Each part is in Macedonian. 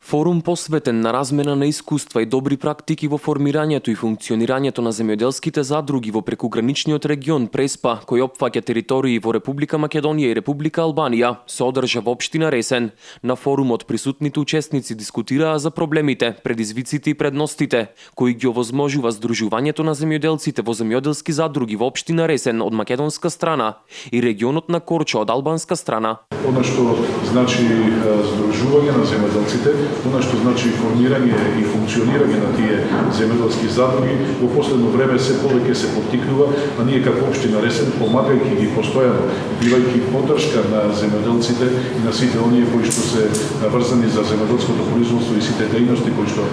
Форум посветен на размена на искуства и добри практики во формирањето и функционирањето на земјоделските задруги во прекуграничниот регион Преспа, кој опфаќа територии во Република Македонија и Република Албанија, се одржа во општина Ресен. На форумот присутните учесници дискутираа за проблемите, предизвиците и предностите, кои ги овозможува здружувањето на земјоделците во земјоделски задруги во општина Ресен од македонска страна и регионот на Корча од албанска страна. Она што значи здружување на земјоделците, она што значи формирање и функционирање на тие земјоделски задруги, во последно време се повеќе се поттикнува, а ние како општина Ресен, помагајќи ги постојано, бивајќи поддршка на земјоделците и на сите оние кои што се врзани за земјоделското производство и сите дејности кои што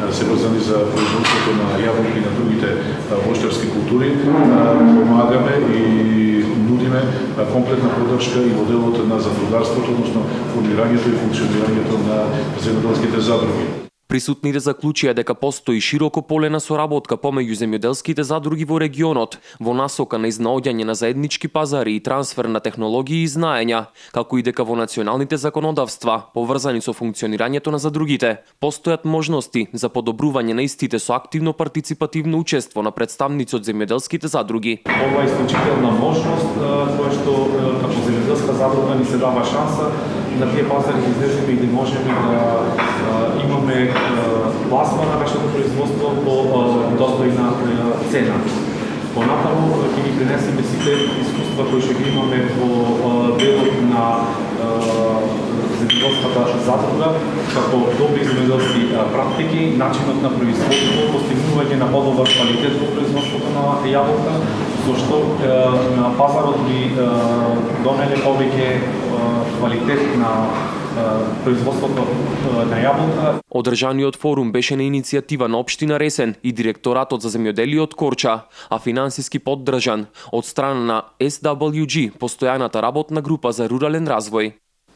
се врзани за производството на јаболки и на другите воќарски култури, помагаме и нудиме комплетна поддршка и во делот на задругарството, односно формирањето и функционирањето на земјоделските задруги. Присутните заклучија дека постои широко поле на соработка помеѓу земјоделските задруги во регионот во насока на изнаоѓање на заеднички пазари и трансфер на технологии и знаења, како и дека во националните законодавства, поврзани со функционирањето на задругите, постојат можности за подобрување на истите со активно партиципативно учество на представници од земјоделските задруги. Ова е исклучителна можност која што како земјоделска задруга ни се дава шанса на тие пазари да излеземе и да можеме да имаме пласма на нашето производство по достојна цена. Понатаму ќе ги пренесеме сите искуства кои што ги имаме во делот на земјоделската задруга, како добри земјоделски практики, начинот на производство, постигнување на подобар квалитет во производството на јаболка, со што на пазарот би донеле повеќе квалитет на производството на јаболка. Одржаниот форум беше на иницијатива на општина Ресен и директоратот за земјоделие од Корча, а финансиски поддржан од страна на SWG, постојаната работна група за рурален развој.